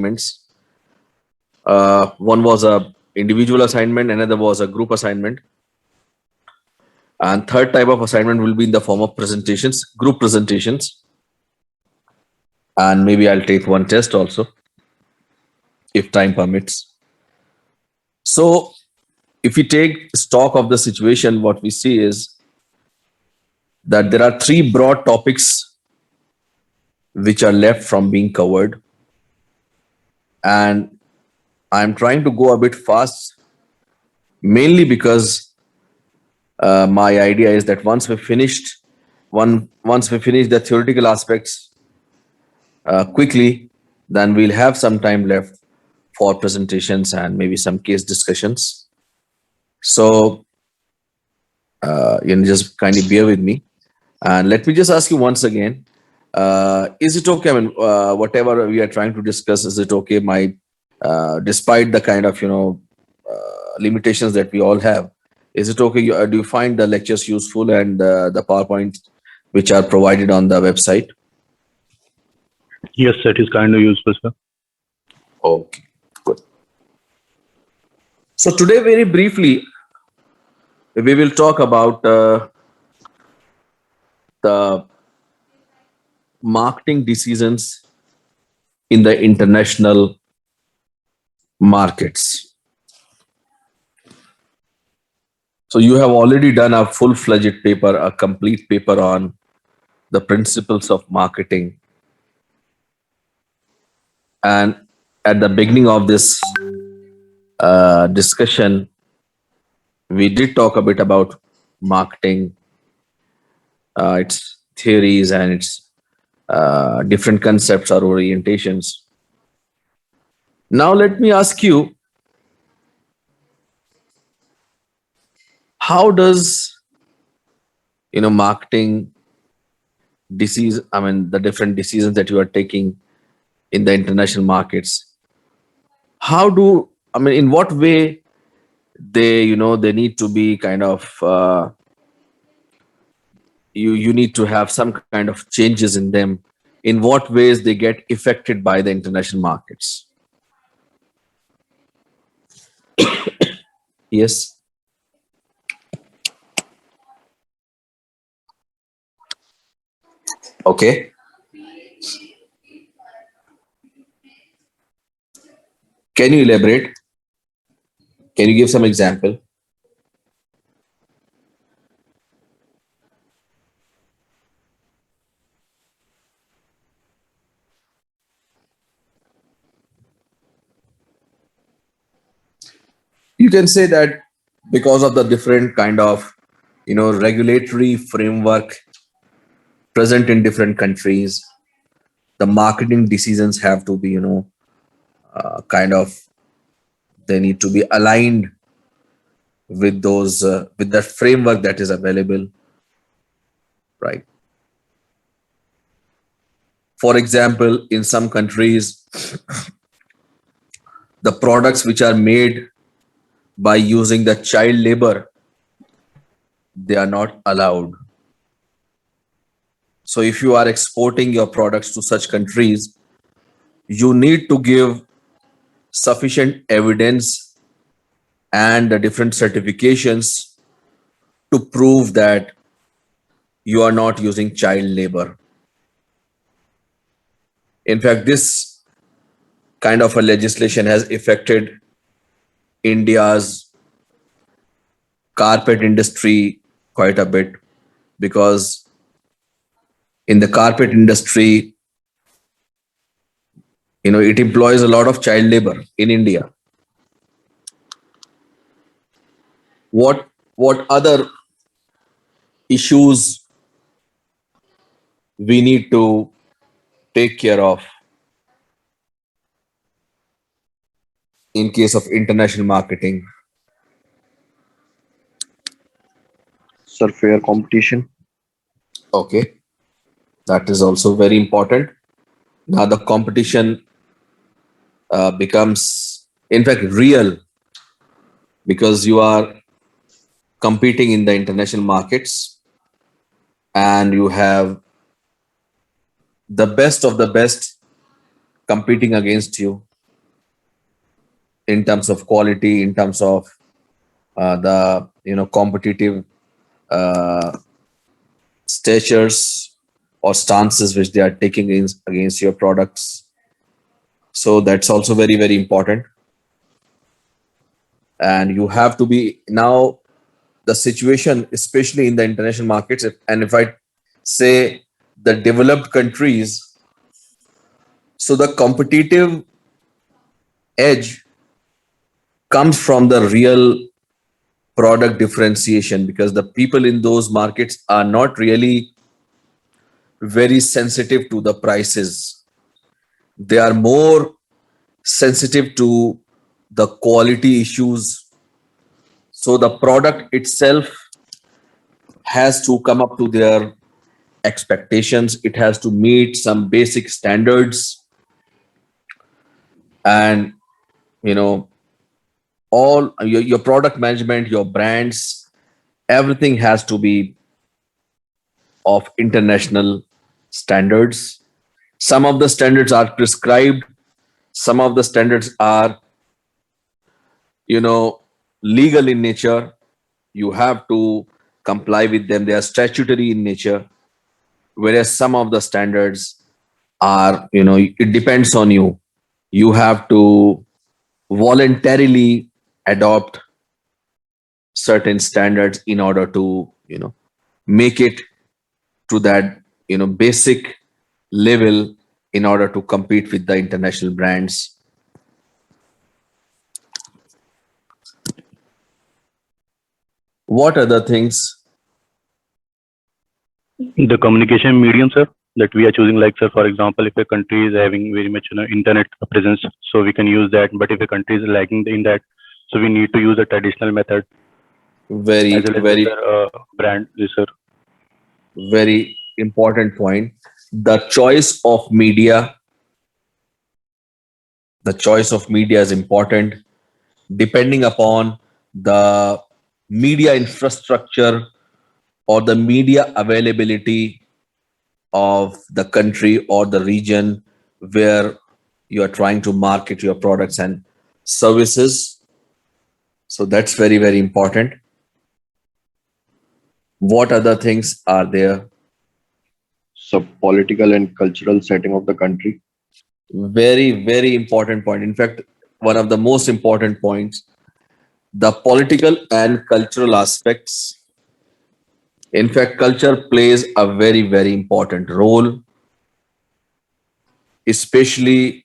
assignments. One was a individual assignment, another was a group assignment, and third type of assignment will be in the form of presentations, group presentations, and maybe I'll take one test also if time permits. So if we take stock of the situation, what we see is that there are three broad topics which are left from being covered, and I'm trying to go a bit fast, mainly because my idea is that once we finish the theoretical aspects quickly, then we'll have some time left for presentations and maybe some case discussions. So just kindly bear with me, and let me just ask you once again: is it okay? I mean, whatever we are trying to discuss, is it okay? Despite the kind of limitations that we all have, is it okay? Do you find the lectures useful and the PowerPoint which are provided on the website? Yes, that is kind of useful, sir. Okay, good. So today, very briefly, we will talk about the marketing decisions in the international markets. So you have already done a full-fledged paper, a complete paper on the principles of marketing. And at the beginning of this discussion, we did talk a bit about marketing, its theories and its different concepts or orientations. Now let me ask you, how does marketing the different decisions that you are taking in the international markets, in what way they need to be kind of you need to have some kind of changes in them, in what ways they get affected by the international markets? Yes. Okay. Can you elaborate? Can you give some example? You can say that because of the different kind of regulatory framework present in different countries, the marketing decisions have to be kind of, they need to be aligned with those with that framework that is available, right? For example, in some countries, the products which are made by using the child labor, they are not allowed. So if you are exporting your products to such countries, you need to give sufficient evidence and the different certifications to prove that you are not using child labor. In fact, this kind of a legislation has affected India's carpet industry quite a bit, because in the carpet industry, it employs a lot of child labor in India. What other issues we need to take care of in case of international marketing? Sir, fair competition. Okay, that is also very important. Now the competition becomes, in fact, real, because you are competing in the international markets and you have the best of the best competing against you. in terms of quality, in terms of the competitive uh, statures or stances which they are taking against your products. So that's also very, very important. And you have to be now the situation, especially in the international markets. And if I say the developed countries, so the competitive edge comes from the real product differentiation, because the people in those markets are not really very sensitive to the prices. They are more sensitive to the quality issues. So the product itself has to come up to their expectations. It has to meet some basic standards. And, you know, all your product management, your brands, everything has to be of international standards. Some of the standards are prescribed, some of the standards are, legal in nature. You have to comply with them, they are statutory in nature. Whereas some of the standards are, it depends on you. You have to voluntarily adopt certain standards in order to, make it to that, basic level in order to compete with the international brands. What other things? The communication medium, sir, that we are choosing, like, sir, for example, if a country is having very much internet presence, so we can use that. But if a country is lacking in that, so we need to use a traditional method Very, as well as very, brand, yes, sir. very important point. The choice of media, the choice of media is important depending upon the media infrastructure or the media availability of the country or the region where you are trying to market your products and services. So that's very, very important. What other things are there? So political and cultural setting of the country. Very, very important point. In fact, one of the most important points, the political and cultural aspects. In fact, culture plays a very, very important role, especially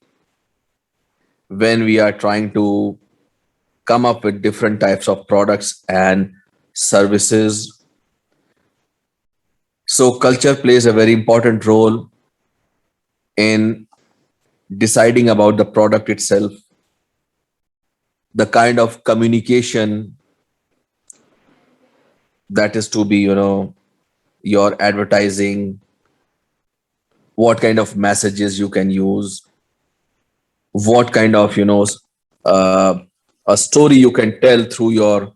when we are trying to come up with different types of products and services. So, culture plays a very important role in deciding about the product itself, the kind of communication that is to be, your advertising, what kind of messages you can use, what kind of, uh, a story you can tell through your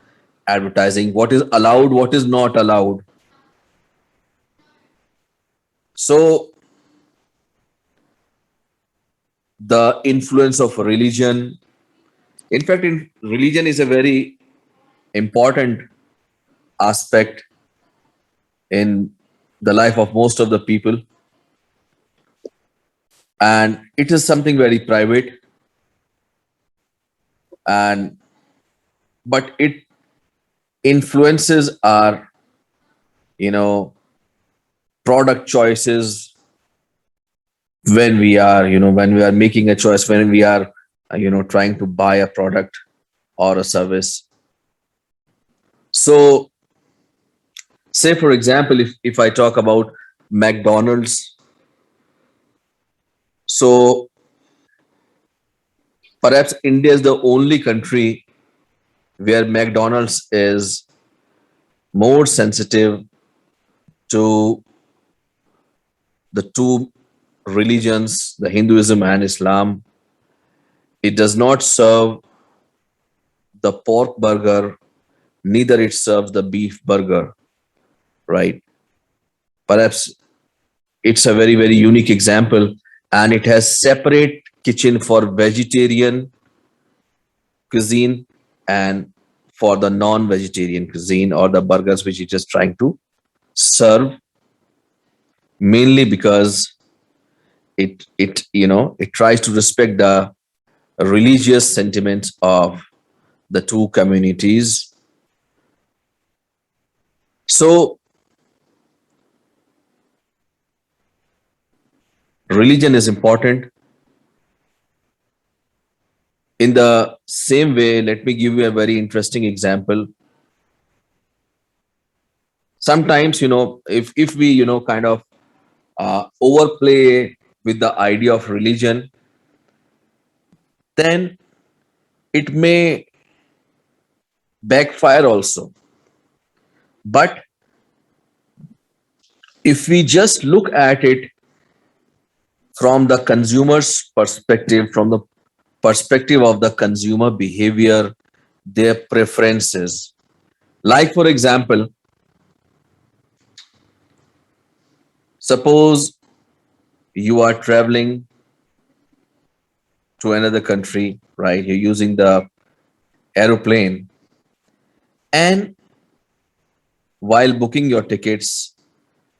advertising, what is allowed, what is not allowed. So, the influence of religion. In fact, religion is a very important aspect in the life of most of the people, and it is something very private, and but it influences our, product choices when we are, when we are making a choice, when we are, trying to buy a product or a service. So, say for example, if I talk about McDonald's, so perhaps India is the only country where McDonald's is more sensitive to the two religions, the Hinduism and Islam. It does not serve the pork burger, neither it serves the beef burger, right? Perhaps it's a very, very unique example, and it has separate kitchen for vegetarian cuisine and for the non-vegetarian cuisine or the burgers which it is trying to serve, mainly because it tries to respect the religious sentiments of the two communities. So religion is important. In the same way, let me give you a very interesting example. Sometimes, if we, kind of overplay with the idea of religion, then it may backfire also. But if we just look at it from the consumer's perspective, from the perspective of the consumer behavior, their preferences, like for example, suppose you are traveling to another country, right? You're using the aeroplane, and while booking your tickets,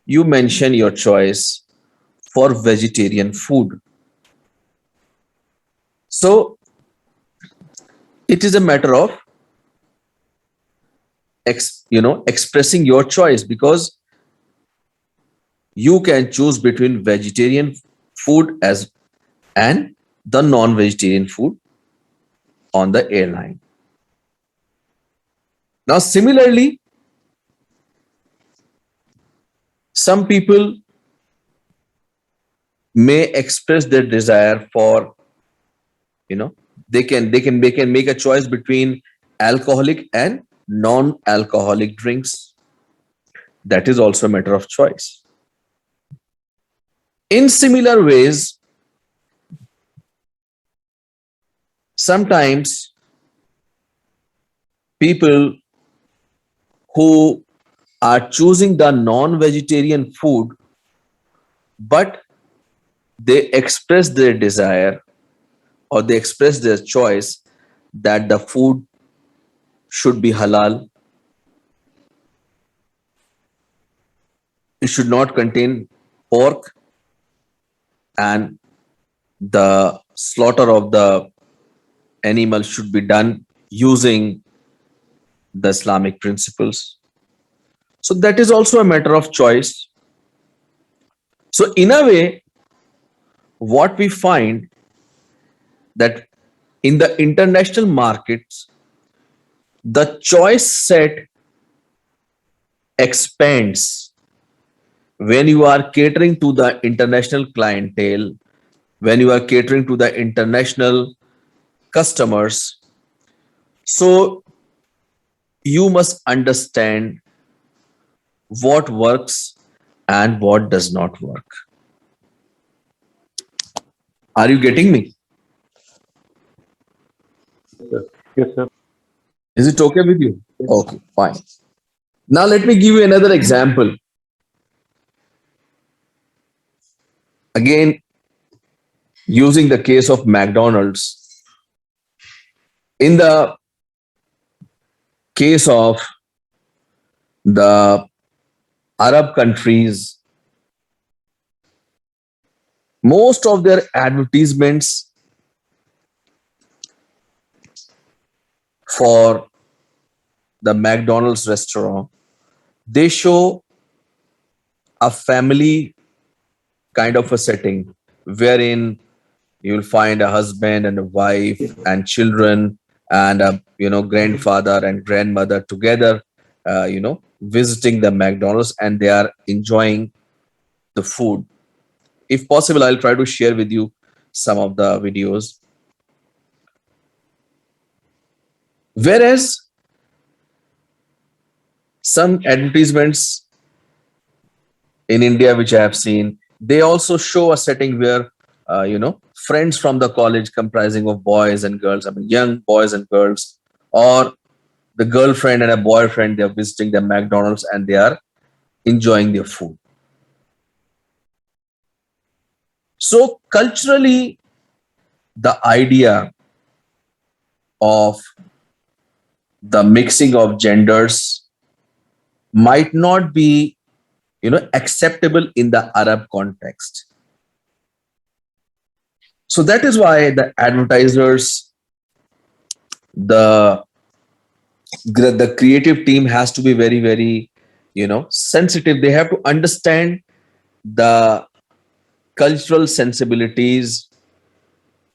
you mention your choice for vegetarian food. So it is a matter of expressing your choice, because you can choose between vegetarian food as and the non-vegetarian food on the airline. Now, similarly, some people may express their desire for, they can make a choice between alcoholic and non-alcoholic drinks. That is also a matter of choice. In similar ways, sometimes people who are choosing the non-vegetarian food, but they express their desire or they express their choice that the food should be halal, it should not contain pork, and the slaughter of the animal should be done using the Islamic principles. So that is also a matter of choice. So in a way, what we find that in the international markets, the choice set expands when you are catering to the international clientele, when you are catering to the international customers. So you must understand what works and what does not work. Are you getting me? Yes, sir. Is it okay with you? Okay, fine. Now let me give you another example. Again, using the case of McDonald's. In the case of the Arab countries, most of their advertisements for the McDonald's restaurant, they show a family kind of a setting wherein you will find a husband and a wife and children and a grandfather and grandmother together, visiting the McDonald's, and they are enjoying the food. If possible, I'll try to share with you some of the videos. Whereas some advertisements in India, which I have seen, they also show a setting where, friends from the college comprising of boys and girls, I mean, young boys and girls, or the girlfriend and a boyfriend, they're visiting the McDonald's and they are enjoying their food. So, culturally, the idea of the mixing of genders might not be, acceptable in the Arab context. So that is why the advertisers, the the creative team has to be very, very, sensitive. They have to understand the cultural sensibilities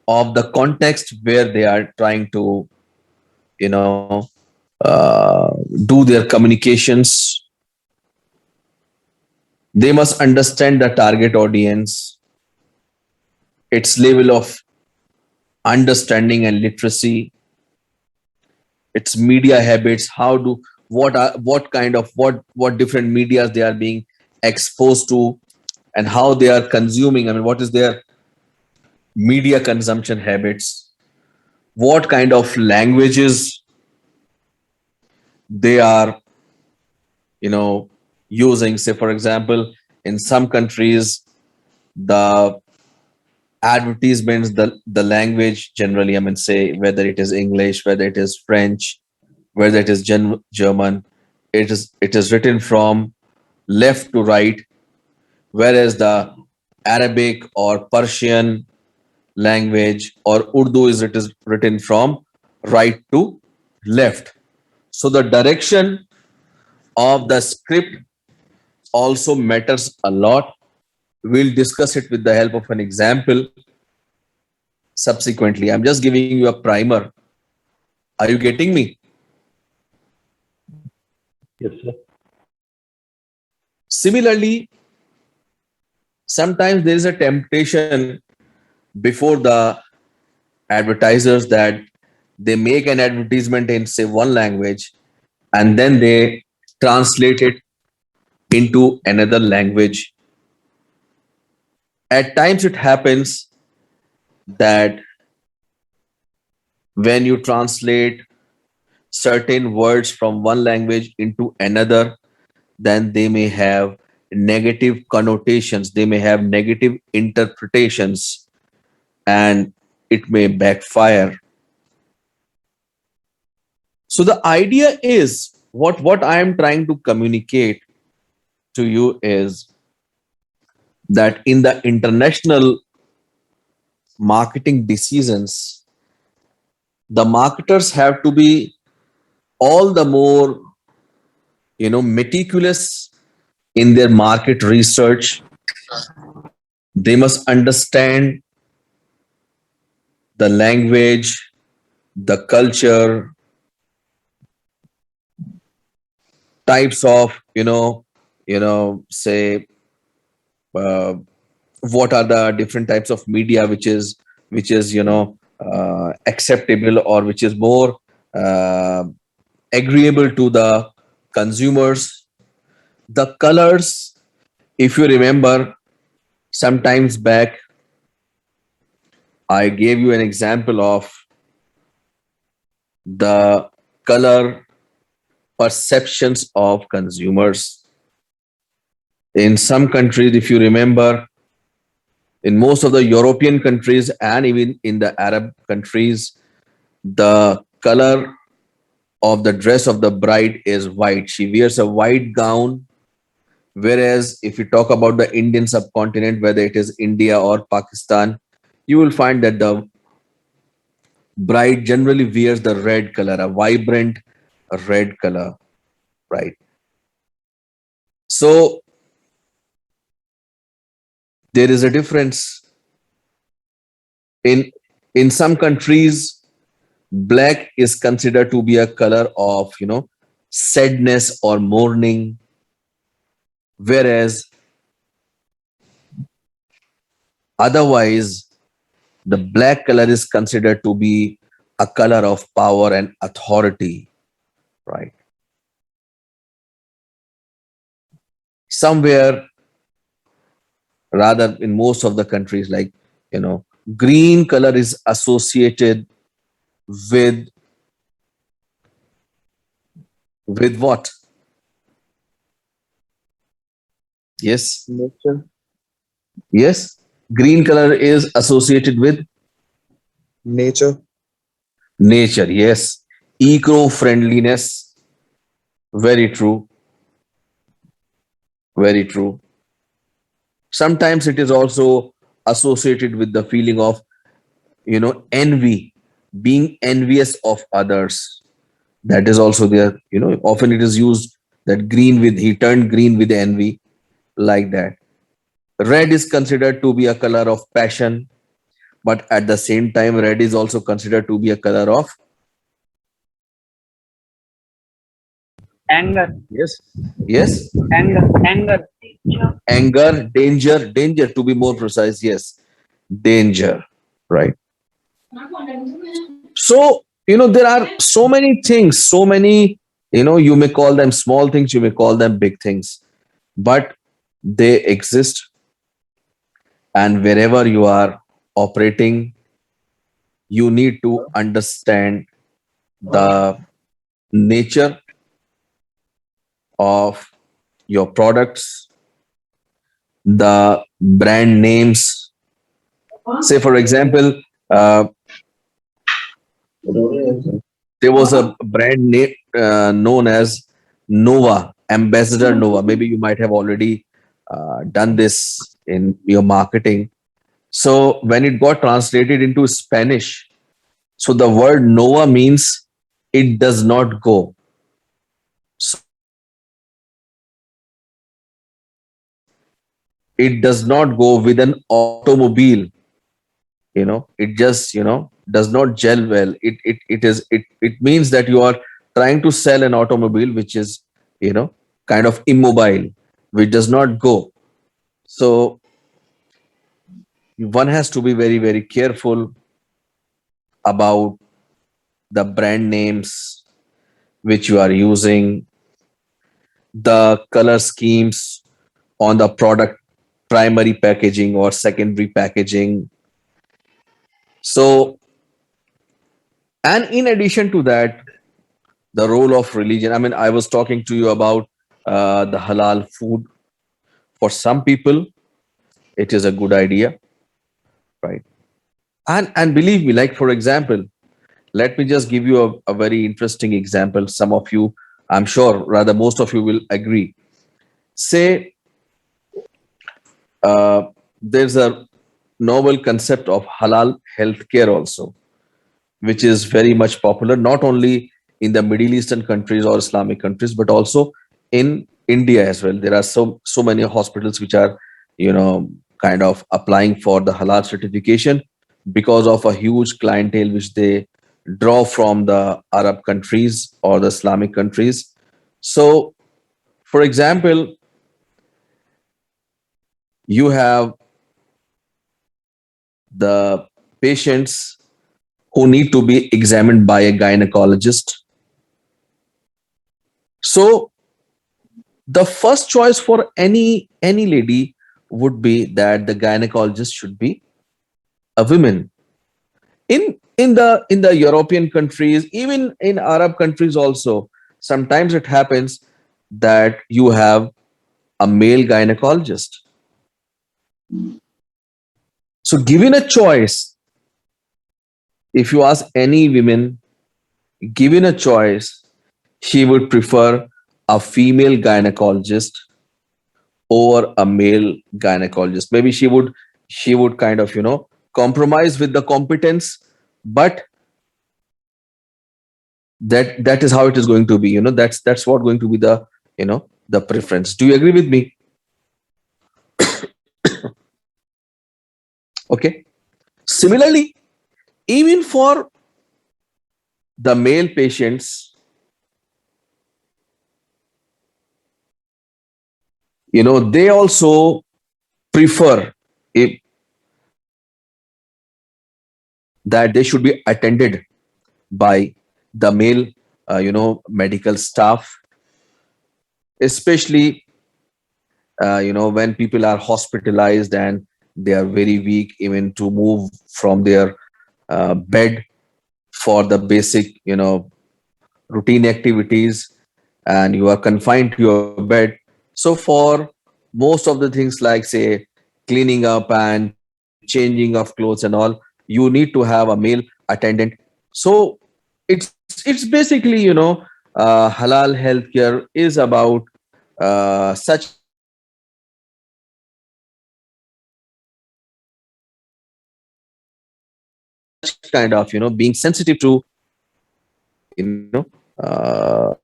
of the context where they are trying to, you know, do their communications. They must understand the target audience, its level of understanding and literacy, its media habits, how do what kind of what different medias they are being exposed to, and how they are consuming. I mean, what is their media consumption habits, what kind of languages they are, using. Say, for example, in some countries, the advertisements, the language generally, I mean, say whether it is English, whether it is French, whether it is German, it is written from left to right, whereas the Arabic or Persian language or Urdu is written from right to left. So the direction of the script also matters a lot. We'll discuss it with the help of an example subsequently. I'm just giving you a primer. Are you getting me? Yes, sir. Similarly, sometimes there is a temptation before the advertisers that they make an advertisement in, say, one language, and then they translate it into another language. At times it happens that when you translate certain words from one language into another, then they may have negative connotations, they may have negative interpretations, and it may backfire. So the idea is, what I am trying to communicate to you is that in the international marketing decisions, the marketers have to be all the more, meticulous in their market research. They must understand the language, the culture, types of, say, uh, what are the different types of media which is acceptable, or which is more uh, agreeable to the consumers. The colors, if you remember, sometimes back I gave you an example of the color perceptions of consumers. In some countries, if you remember, in most of the European countries and even in the Arab countries, the color of the dress of the bride is white. She wears a white gown. Whereas if you talk about the Indian subcontinent, whether it is India or Pakistan, you will find that the bride generally wears the red color, a vibrant red color, right? So there is a difference. In some countries, black is considered to be a color of, sadness or mourning, whereas otherwise the black color is considered to be a color of power and authority, right? Somewhere, rather, in most of the countries, like, green color is associated with what? Yes. Nature, Yes, green color is associated with nature, Nature, yes. Eco-friendliness, very true, very true. Sometimes it is also associated with the feeling of, envy, being envious of others. That is also there. Often it is used that green with, he turned green with envy, like that. Red is considered to be a color of passion, but at the same time, red is also considered to be a color of, Anger, yes, yes, anger. anger, danger, to be more precise, yes, danger, right? So, there are so many things, so many, you may call them small things, you may call them big things, but they exist. And wherever you are operating, you need to understand the nature of your products, the brand names. Say, for example, uh, there was a brand name known as Nova, Ambassador Nova. Maybe you might have already done this in your marketing. So when it got translated into Spanish, so the word Nova means it does not go. It does not go with an automobile. It just does not gel well. It means that you are trying to sell an automobile which is you know kind of immobile, which does not go. So one has to be very, very careful about the brand names which you are using, the color schemes on the product, primary packaging or secondary packaging. So, and in addition to that, the role of religion. I mean, I was talking to you about the halal food. For some people, it is a good idea, right? And believe me, like for example, let me just give you a very interesting example. Some of you, I'm sure, rather most of you will agree. Say, there's a novel concept of halal healthcare also, which is very much popular, not only in the Middle Eastern countries or Islamic countries, but also in India as well. There are so many hospitals which are, kind of applying for the halal certification because of a huge clientele which they draw from the Arab countries or the Islamic countries. So, for example, you have the patients who need to be examined by a gynecologist. So the first choice for any lady would be that the gynecologist should be a woman. In the European countries, even in Arab countries also, sometimes it happens that you have a male gynecologist. So given a choice, if you ask any women, given a choice, she would prefer a female gynecologist over a male gynecologist. Maybe she would kind of compromise with the competence, but that is how it is going to be. That's what going to be the preference. Do you agree with me? Okay. Similarly, even for the male patients, they also prefer if that they should be attended by the male medical staff, especially when people are hospitalized and they are very weak even to move from their bed for the basic routine activities, and you are confined to your bed. So for most of the things like say cleaning up and changing of clothes and all, you need to have a male attendant. So it's basically, halal healthcare is about such kind of, being sensitive to, you know uh,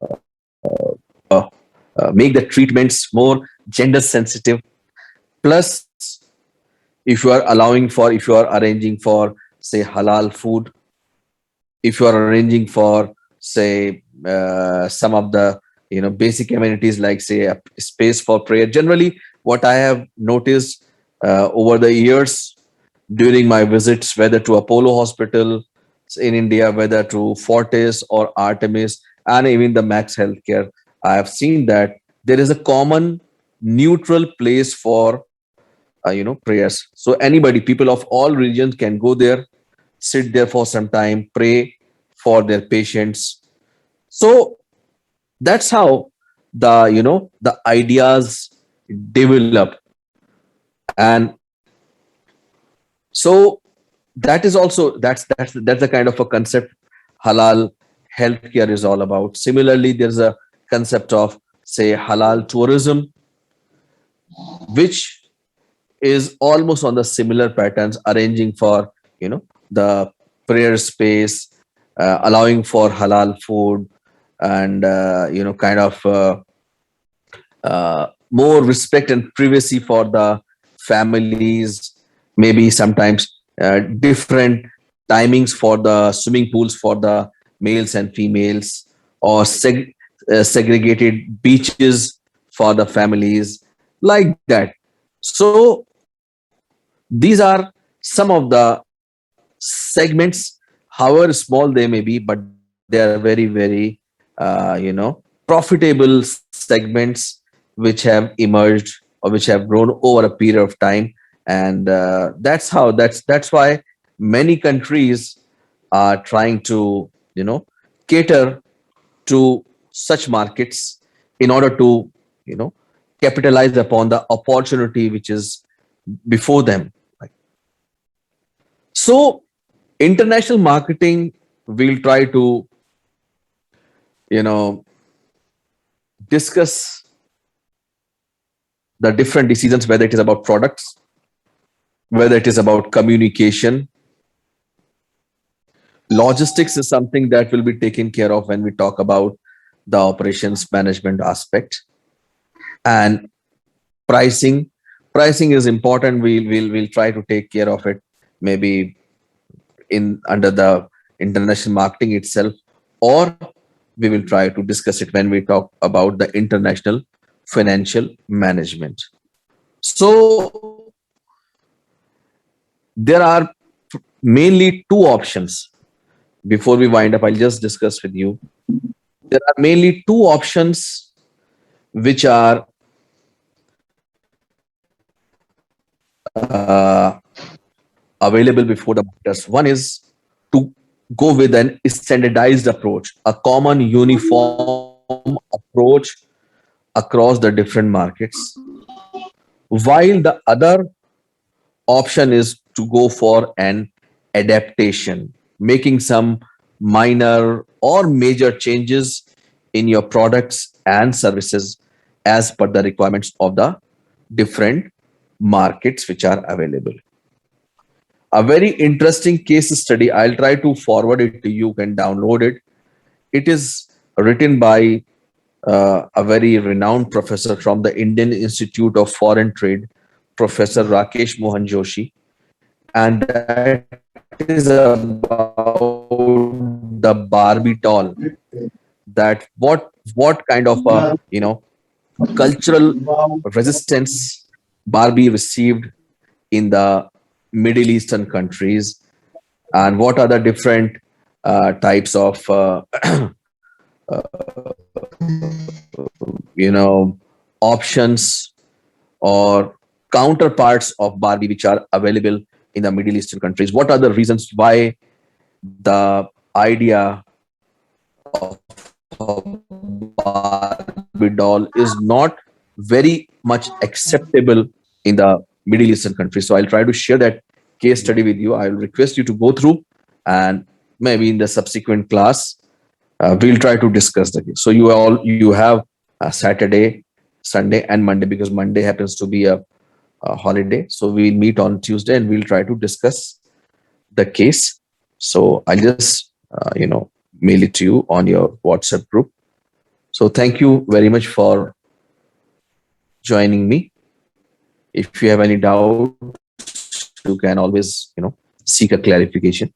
make the treatments more gender sensitive. Plus, if you are arranging for, say, halal food, if you are arranging for, say, some of the, basic amenities, like, say, a space for prayer. Generally, what I have noticed over the years, during my visits, whether to Apollo Hospital in India, whether to Fortis or Artemis, and even the Max Healthcare, I have seen that there is a common neutral place for, prayers. So anybody, people of all religions can go there, sit there for some time, pray for their patients. So that's how the ideas develop. And so that is also, that's the kind of a concept halal healthcare is all about. Similarly, there's a concept of, say, halal tourism, which is almost on the similar patterns, arranging for, the prayer space, allowing for halal food, and kind of more respect and privacy for the families. Maybe sometimes different timings for the swimming pools for the males and females, or segregated beaches for the families, like that. So these are some of the segments, however small they may be, but they are very, very profitable segments, which have emerged or which have grown over a period of time. And that's why many countries are trying to, cater to such markets, in order to, you know capitalize upon the opportunity which is before them. So international marketing will try to, you know discuss the different decisions, whether it is about products, whether it is about communication. Logistics is something that will be taken care of when we talk about the operations management aspect. And pricing is important. We'll try to take care of it, maybe in under the international marketing itself, or we will try to discuss it when we talk about the international financial management. So there are mainly two options. Before we wind up, I'll just discuss with you. There are mainly two options which are uh, available before the marketers. One is to go with an standardized approach, a common uniform approach across the different markets, while the other option is to go for an adaptation, making some minor or major changes in your products and services as per the requirements of the different markets which are available. A very interesting case study, I'll try to forward it to you, you can download it. It is written by a very renowned professor from the Indian Institute of Foreign Trade, Professor Rakesh Mohan Joshi, and that is about the Barbie doll. That what kind of cultural resistance Barbie received in the Middle Eastern countries, and what are the different types of options or counterparts of Barbie which are available in the Middle Eastern countries. What are the reasons why the idea of a Barbie doll is not very much acceptable in the Middle Eastern countries? So I'll try to share that case study with you. I'll request you to go through and maybe in the subsequent class, we'll try to discuss the case. So you have Saturday, Sunday, and Monday, because Monday happens to be a holiday. So we'll meet on Tuesday and we'll try to discuss the case. So I'll just mail it to you on your WhatsApp group. So thank you very much for joining me. If you have any doubt, you can always seek a clarification.